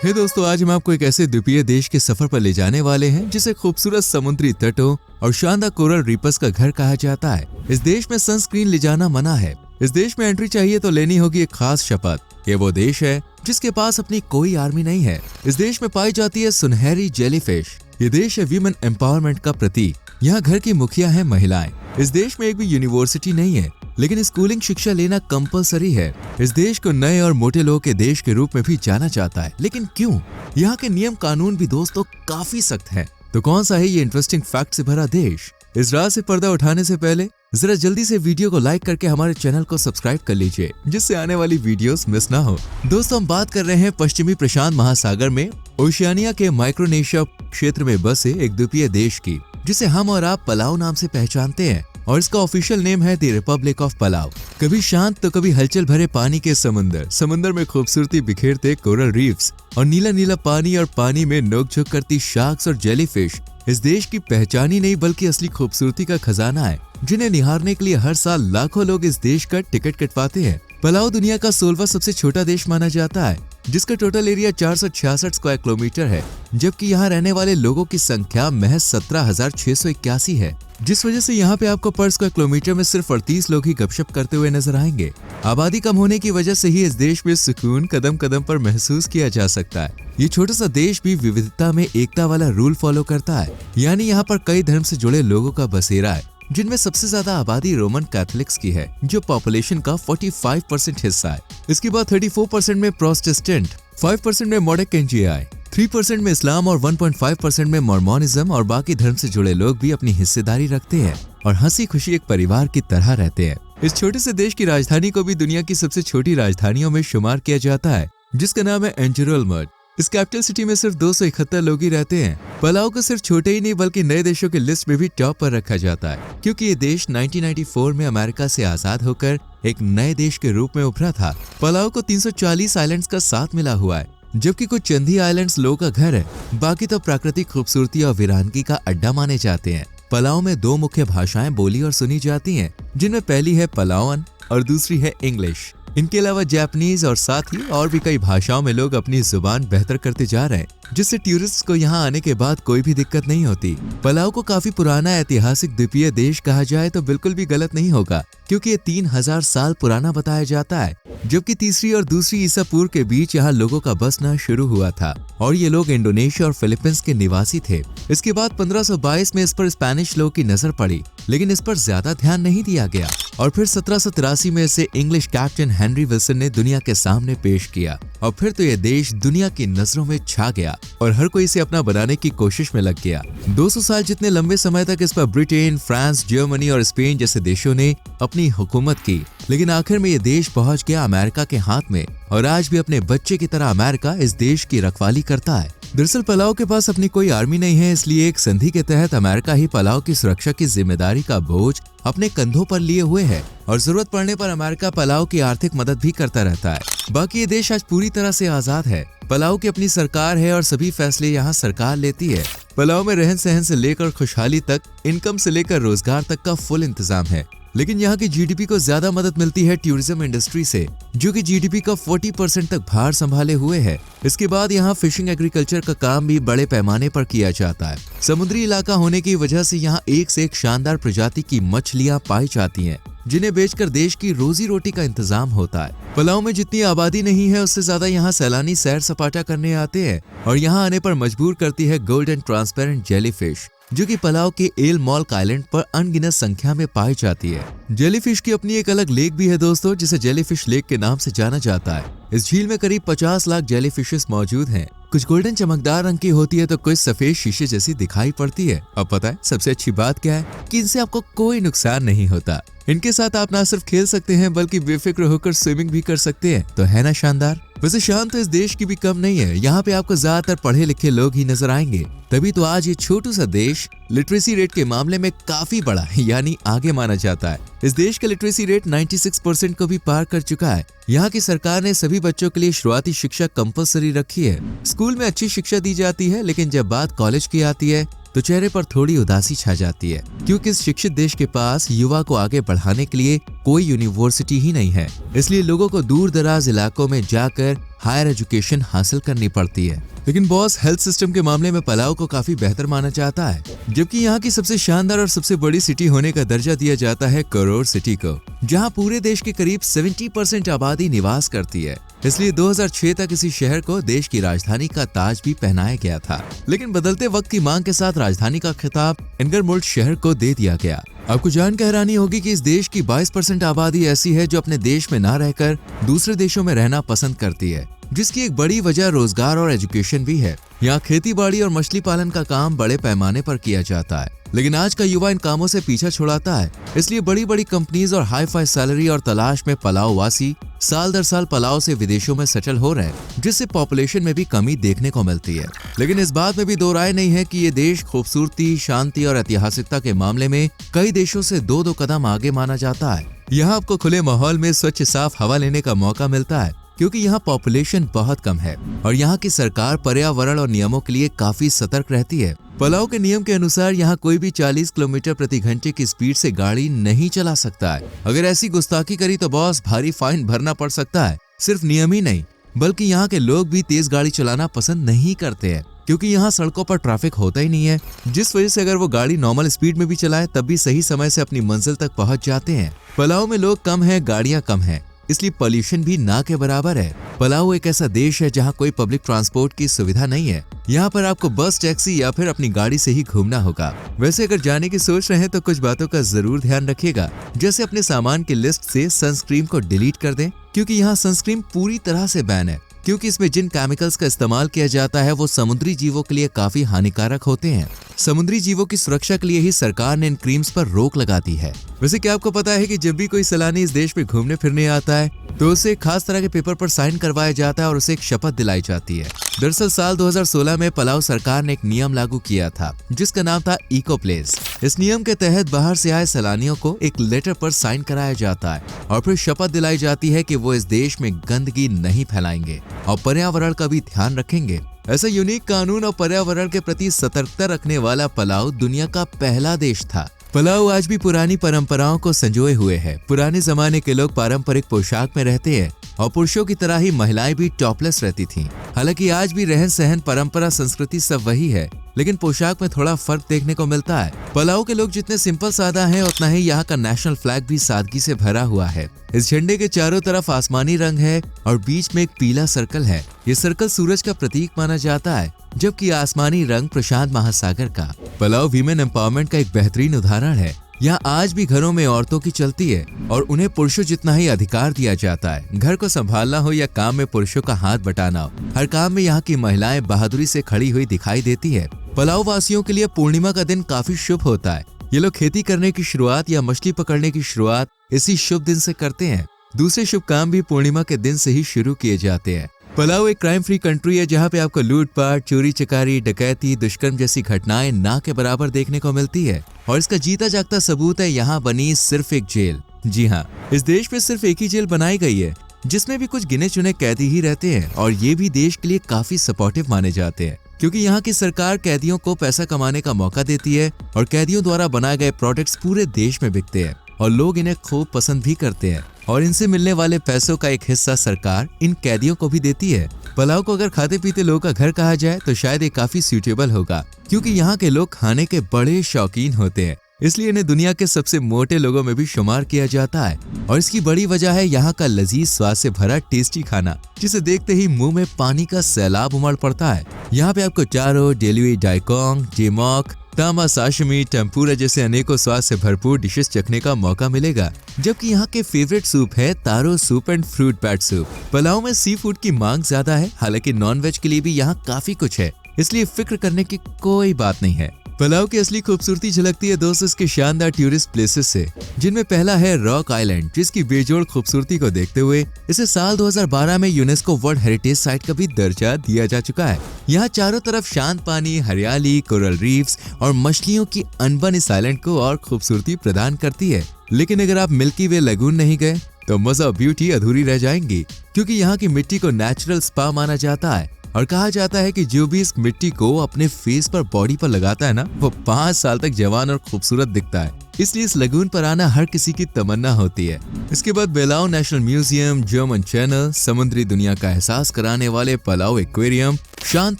हे दोस्तों, आज हम आपको एक ऐसे द्वीपीय देश के सफर पर ले जाने वाले हैं जिसे खूबसूरत समुद्री तटों और शानदार कोरल रीफ्स का घर कहा जाता है। इस देश में सनस्क्रीन ले जाना मना है। इस देश में एंट्री चाहिए तो लेनी होगी एक खास शपथ। ये वो देश है जिसके पास अपनी कोई आर्मी नहीं है। इस देश में पाई जाती है सुनहरी जेलीफिश। ये देश है वीमेन एम्पावरमेंट का प्रतीक। यहाँ घर की मुखिया है महिलाएं। इस देश में एक भी यूनिवर्सिटी नहीं है, लेकिन स्कूलिंग शिक्षा लेना कंपलसरी है। इस देश को नए और मोटे लोगों के देश के रूप में भी जाना जाता है, लेकिन क्यों? यहाँ के नियम कानून भी दोस्तों काफी सख्त हैं। तो कौन सा है ये इंटरेस्टिंग फैक्ट से भरा देश? इस रात से पर्दा उठाने से पहले जरा जल्दी से वीडियो को लाइक करके हमारे चैनल को सब्सक्राइब कर लीजिए, जिससे आने वाली वीडियोस मिस ना हो। दोस्तों, हम बात कर रहे हैं पश्चिमी प्रशांत महासागर में ओशियानिया के माइक्रोनेशिया क्षेत्र में बसे एक द्वीपीय देश की, जिसे हम और आप पलाव नाम से पहचानते हैं, और इसका ऑफिशियल नेम है द रिपब्लिक ऑफ पलाव। कभी शांत तो कभी हलचल भरे पानी के समंदर में खूबसूरती बिखेरते कोरल रीफ्स और नीला नीला पानी, और पानी में नोक-झोंक करती शार्क्स और जेलीफिश इस देश की पहचान ही नहीं बल्कि असली खूबसूरती का खजाना है, जिन्हें निहारने के लिए हर साल लाखों लोग इस देश का टिकट कटवाते हैं। पलाव दुनिया का 16वां सबसे छोटा देश माना जाता है, जिसका टोटल एरिया 466 स्क्वायर किलोमीटर है, जबकि यहाँ रहने वाले लोगों की संख्या महज 17,681 है, जिस वजह से यहाँ पे आपको पर स्क्वायर किलोमीटर में सिर्फ 38 लोग ही गपशप करते हुए नजर आएंगे। आबादी कम होने की वजह से ही इस देश में सुकून कदम कदम पर महसूस किया जा सकता है। ये छोटा सा देश भी विविधता में एकता वाला रूल फॉलो करता है, यानी यहाँ पर कई धर्म से जुड़े लोगों का बसेरा है, जिनमें सबसे ज्यादा आबादी रोमन कैथोलिक्स की है, जो पॉपुलेशन का 45% हिस्सा है। इसके बाद 34% में प्रोटेस्टेंट, 5% में मोडेकेंजियाई, 3% में इस्लाम और 1.5% में मॉर्मोनिज्म, और बाकी धर्म से जुड़े लोग भी अपनी हिस्सेदारी रखते हैं और हंसी खुशी एक परिवार की तरह रहते हैं। इस छोटे से देश की राजधानी को भी दुनिया की सबसे छोटी राजधानियों में शुमार किया जाता है, जिसका नाम है एंजरोलमर्ड। इस कैपिटल सिटी में सिर्फ 271 लोग ही रहते हैं। पलाव को सिर्फ छोटे ही नहीं बल्कि नए देशों की लिस्ट में भी टॉप पर रखा जाता है, क्योंकि ये देश 1994 में अमेरिका से आजाद होकर एक नए देश के रूप में उभरा था। पलाव को 340 आइलैंड्स का साथ मिला हुआ है, जबकि कुछ चंदी आइलैंड्स लोगों का घर है, बाकी तो प्राकृतिक खूबसूरती और वीरानगी का अड्डा माने जाते हैं। पलाव में 2 मुख्य भाषाएं बोली और सुनी जाती हैं, जिनमें पहली है पलावन और दूसरी है इंग्लिश। इनके अलावा जापानीज और साथ ही और भी कई भाषाओं में लोग अपनी जुबान बेहतर करते जा रहे हैं, जिससे टूरिस्ट को यहाँ आने के बाद कोई भी दिक्कत नहीं होती। पलाव को काफी पुराना ऐतिहासिक द्वीपीय देश कहा जाए तो बिल्कुल भी गलत नहीं होगा, क्योंकि ये 3000 साल पुराना बताया जाता है, जबकि तीसरी और दूसरी ईसा पूर्व के बीच यहाँ लोगों का बसना शुरू हुआ था, और ये लोग इंडोनेशिया और फिलीपींस के निवासी थे। इसके बाद 1522 में इस पर स्पेनिश लोगों की नजर पड़ी, लेकिन इस पर ज्यादा ध्यान नहीं दिया गया, और फिर 1783 में इसे इंग्लिश कैप्टन हेनरी विल्सन ने दुनिया के सामने पेश किया, और फिर तो यह देश दुनिया की नजरों में छा गया और हर कोई इसे अपना बनाने की कोशिश में लग गया। 200 साल जितने लंबे समय तक इस पर ब्रिटेन, फ्रांस, जर्मनी और स्पेन जैसे देशों ने अपनी हुकूमत की, लेकिन आखिर में ये देश पहुंच गया अमेरिका के हाथ में, और आज भी अपने बच्चे की तरह अमेरिका इस देश की रखवाली करता है। दरअसल पलाव के पास अपनी कोई आर्मी नहीं है, इसलिए एक संधि के तहत अमेरिका ही पलाव की सुरक्षा की जिम्मेदारी का बोझ अपने कंधों पर लिए हुए है, और जरूरत पड़ने पर अमेरिका पलाव की आर्थिक मदद भी करता रहता है। बाकी ये देश आज पूरी तरह से आजाद है। पलाव की अपनी सरकार है और सभी फैसले यहाँ सरकार लेती है। पलाव में रहन सहन से लेकर खुशहाली तक, इनकम से लेकर रोजगार तक का फुल इंतजाम है, लेकिन यहाँ की जीडीपी को ज्यादा मदद मिलती है टूरिज्म इंडस्ट्री से, जो कि जीडीपी का 40% तक भार संभाले हुए है। इसके बाद यहाँ फिशिंग एग्रीकल्चर का काम भी बड़े पैमाने पर किया जाता है। समुद्री इलाका होने की वजह से यहाँ एक से एक शानदार प्रजाति की मछलियाँ पाई जाती हैं, जिन्हें बेचकर देश की रोजी रोटी का इंतजाम होता है। पलाव में जितनी आबादी नहीं है, उससे ज्यादा यहाँ सैलानी सैर सपाटा करने आते हैं, और यहाँ आने पर मजबूर करती है गोल्डन ट्रांसपेरेंट जेलीफिश, जो कि पलाव के एल मॉल्क आइलैंड पर अनगिनत संख्या में पाई जाती है। जेलीफिश की अपनी एक अलग लेक भी है दोस्तों, जिसे जेलीफिश लेक के नाम से जाना जाता है। इस झील में करीब 50 लाख जेलीफिशेस मौजूद हैं। कुछ गोल्डन चमकदार रंग की होती है तो कुछ सफेद शीशे जैसी दिखाई पड़ती है। अब पता है सबसे अच्छी बात क्या है? कि इनसे आपको कोई नुकसान नहीं होता। इनके साथ आप ना सिर्फ खेल सकते हैं बल्कि बेफिक्र होकर स्विमिंग भी कर सकते हैं। तो है ना शानदार? वैसे शान तो इस देश की भी कम नहीं है। यहाँ पे आपको ज्यादातर पढ़े लिखे लोग ही नजर आएंगे, तभी तो आज ये छोटू सा देश लिटरेसी रेट के मामले में काफी बड़ा यानी आगे माना जाता है। इस देश का लिटरेसी रेट 96% को भी पार कर चुका है। यहाँ की सरकार ने सभी बच्चों के लिए शुरुआती शिक्षा कंपलसरी रखी है। स्कूल में अच्छी शिक्षा दी जाती है, लेकिन जब बात कॉलेज की आती है तो चेहरे पर थोड़ी उदासी छा जाती है, क्योंकि इस शिक्षित देश के पास युवा को आगे बढ़ाने के लिए कोई यूनिवर्सिटी ही नहीं है। इसलिए लोगों को दूर दराज इलाकों में जाकर हायर एजुकेशन हासिल करनी पड़ती है। लेकिन बॉस, हेल्थ सिस्टम के मामले में पलाऊ को काफी बेहतर माना जाता है, जबकि यहाँ की सबसे शानदार और सबसे बड़ी सिटी होने का दर्जा दिया जाता है करोड़ सिटी को, जहाँ पूरे देश के करीब 70% आबादी निवास करती है। इसलिए 2006 तक इसी शहर को देश की राजधानी का ताज भी पहनाया गया था। लेकिन बदलते वक्त की मांग के साथ राजधानी का खिताब इनगरमुल्ड शहर को दे दिया गया। आपको जानकर हैरानी होगी कि इस देश की 22% आबादी ऐसी है जो अपने देश में ना रहकर दूसरे देशों में रहना पसंद करती है, जिसकी एक बड़ी वजह रोजगार और एजुकेशन भी है। यहाँ खेती बाड़ी और मछली पालन का काम बड़े पैमाने पर किया जाता है, लेकिन आज का युवा इन कामों से पीछा छुड़ाता है। इसलिए बड़ी बड़ी कंपनीज और हाई फाई सैलरी और तलाश में पलाऊ वासी साल दर साल पलाऊ से विदेशों में सेटल हो रहे हैं, जिससे पॉपुलेशन में भी कमी देखने को मिलती है। लेकिन इस बात में भी दो राय नहीं है कि ये देश खूबसूरती, शांति और ऐतिहासिकता के मामले में कई देशों से दो कदम आगे माना जाता है। यहाँ आपको खुले माहौल में स्वच्छ साफ हवा लेने का मौका मिलता है, क्योंकि यहाँ पॉपुलेशन बहुत कम है और यहाँ की सरकार पर्यावरण और नियमों के लिए काफी सतर्क रहती है। पलाऊ के नियम के अनुसार यहाँ कोई भी 40 किलोमीटर प्रति घंटे की स्पीड से गाड़ी नहीं चला सकता है। अगर ऐसी गुस्ताखी करी तो बॉस, भारी फाइन भरना पड़ सकता है। सिर्फ नियम ही नहीं, बल्कि यहाँ के लोग भी तेज गाड़ी चलाना पसंद नहीं करते हैं, क्योंकि यहाँ सड़कों पर ट्रैफिक होता ही नहीं है, जिस वजह से अगर वो गाड़ी नॉर्मल स्पीड में भी चलाए तब भी सही समय से अपनी मंजिल तक पहुँच जाते हैं। पलाऊ में लोग कम है, गाड़ियाँ कम है, इसलिए पॉल्यूशन भी ना के बराबर है। पलाऊ एक ऐसा देश है जहाँ कोई पब्लिक ट्रांसपोर्ट की सुविधा नहीं है। यहाँ पर आपको बस, टैक्सी या फिर अपनी गाड़ी से ही घूमना होगा। वैसे अगर जाने की सोच रहे हैं तो कुछ बातों का जरूर ध्यान रखिएगा, जैसे अपने सामान की लिस्ट से सनस्क्रीन को डिलीट कर दें, क्योंकि यहाँ सनस्क्रीन पूरी तरह से बैन है, क्योंकि इसमें जिन केमिकल्स का इस्तेमाल किया जाता है वो समुद्री जीवों के लिए काफी हानिकारक होते हैं। समुद्री जीवों की सुरक्षा के लिए ही सरकार ने इन क्रीम्स पर रोक लगा दी है। वैसे क्या आपको पता है कि जब भी कोई सैलानी इस देश में घूमने फिरने आता है तो उसे खास तरह के पेपर पर साइन करवाया जाता है और उसे एक शपथ दिलाई जाती है। दरअसल साल 2016 में पलाऊ सरकार ने एक नियम लागू किया था, जिसका नाम था इको प्लेस। इस नियम के तहत बाहर से आए सैलानियों को एक लेटर पर साइन कराया जाता है और फिर शपथ दिलाई जाती है कि वो इस देश में गंदगी नहीं फैलाएंगे और पर्यावरण का भी ध्यान रखेंगे। ऐसा यूनिक कानून और पर्यावरण के प्रति सतर्कता रखने वाला पलाऊ दुनिया का पहला देश था। पलाऊ आज भी पुरानी परंपराओं को संजोए हुए है। पुराने जमाने के लोग पारंपरिक पोशाक में रहते हैं और पुरुषों की तरह ही महिलाएं भी टॉपलेस रहती थीं। हालांकि आज भी रहन सहन, परंपरा, संस्कृति सब वही है, लेकिन पोशाक में थोड़ा फर्क देखने को मिलता है। पलाऊ के लोग जितने सिंपल सादा हैं, उतना ही यहाँ का नेशनल फ्लैग भी सादगी से भरा हुआ है। इस झंडे के चारों तरफ आसमानी रंग है और बीच में एक पीला सर्कल है। ये सर्कल सूरज का प्रतीक माना जाता है, जबकि आसमानी रंग प्रशांत महासागर का। पलाऊ वीमेन एम्पावरमेंट का एक बेहतरीन उदाहरण है। यहाँ आज भी घरों में औरतों की चलती है और उन्हें पुरुषों जितना ही अधिकार दिया जाता है। घर को संभालना हो या काम में पुरुषों का हाथ बटाना हो, हर काम में यहाँ की महिलाएं बहादुरी से खड़ी हुई दिखाई देती है। पलाऊ वासियों के लिए पूर्णिमा का दिन काफी शुभ होता है। ये लोग खेती करने की शुरुआत या मछली पकड़ने की शुरुआत इसी शुभ दिन से करते हैं। दूसरे शुभ काम भी पूर्णिमा के दिन से ही शुरू किए जाते हैं। पलाऊ एक क्राइम फ्री कंट्री है, जहाँ पे आपको लूटपाट, चोरी चकारी, डकैती, दुष्कर्म जैसी घटनाएं ना के बराबर देखने को मिलती है और इसका जीता जागता सबूत है यहाँ बनी सिर्फ एक जेल। जी हाँ, इस देश में सिर्फ एक ही जेल बनाई गई है, जिसमें भी कुछ गिने चुने कैदी ही रहते हैं और ये भी देश के लिए काफी सपोर्टिव माने जाते हैं, क्योंकि यहाँ की सरकार कैदियों को पैसा कमाने का मौका देती है और कैदियों द्वारा बनाए गए प्रोडक्ट्स पूरे देश में बिकते हैं और लोग इन्हें खूब पसंद भी करते हैं और इनसे मिलने वाले पैसों का एक हिस्सा सरकार इन कैदियों को भी देती है। पलाऊ को अगर खाते पीते लोगों का घर कहा जाए तो शायद ये काफी सूटेबल होगा, क्योंकि यहाँ के लोग खाने के बड़े शौकीन होते हैं, इसलिए इन्हें दुनिया के सबसे मोटे लोगों में भी शुमार किया जाता है। और इसकी बड़ी वजह है यहाँ का लजीज स्वाद से भरा टेस्टी खाना, जिसे देखते ही मुंह में पानी का सैलाब उमड़ पड़ता है। यहाँ पे आपको चारो, डेलुई, डाइकोंग, जेमॉक, तामा, साशिमी, टेम्पुरा जैसे अनेकों स्वाद से भरपूर डिशेस चखने का मौका मिलेगा। जबकि यहाँ के फेवरेट सूप है taro soup and fruit bat soup. Palau में सी फूड की मांग ज्यादा है, हालांकि नॉन वेज के लिए भी यहाँ काफी कुछ है, इसलिए फिक्र करने की कोई बात नहीं है। पलाऊ की असली खूबसूरती झलकती है दोस्तों इसके शानदार टूरिस्ट प्लेसेस से, जिनमें पहला है रॉक आइलैंड, जिसकी बेजोड़ खूबसूरती को देखते हुए इसे साल 2012 में यूनेस्को वर्ल्ड हेरिटेज साइट का भी दर्जा दिया जा चुका है। यहाँ चारों तरफ शांत पानी, हरियाली, कोरल रीफ्स और मछलियों की अनबन इस आइलैंड को और खूबसूरती प्रदान करती है। लेकिन अगर आप मिल्की वे लगून नहीं गए तो मजा और ब्यूटी अधूरी रह जाएंगी, क्योंकि यहाँ की मिट्टी को नेचुरल स्पा माना जाता है। और कहा जाता है कि जो भी इस मिट्टी को अपने फेस पर बॉडी पर लगाता है ना, वो 5 साल तक जवान और खूबसूरत दिखता है। इसलिए इस लगून पर आना हर किसी की तमन्ना होती है। इसके बाद बेलाओ नेशनल म्यूजियम, जर्मन चैनल, समुद्री दुनिया का एहसास कराने वाले पलाओ एक्वेरियम, शांत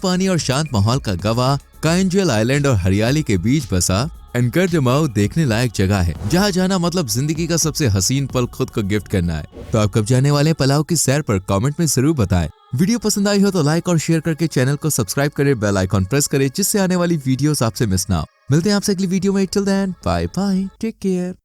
पानी और शांत माहौल का गवाह काइंजुएल आइलैंड और हरियाली के बीच बसा एनकरजमाओ देखने लायक जगह है, जहाँ जाना मतलब जिंदगी का सबसे हसीन पल खुद को गिफ्ट करना है। तो आप कब जाने वाले हैं पलाओ की सैर पर, कमेंट में जरूर बताएं। वीडियो पसंद आई हो तो लाइक और शेयर करके चैनल को सब्सक्राइब करें, बेल आइकॉन प्रेस करें जिससे आने वाली वीडियोस आपसे मिस ना हो। मिलते हैं आपसे अगली वीडियो में। Till then bye bye, take care.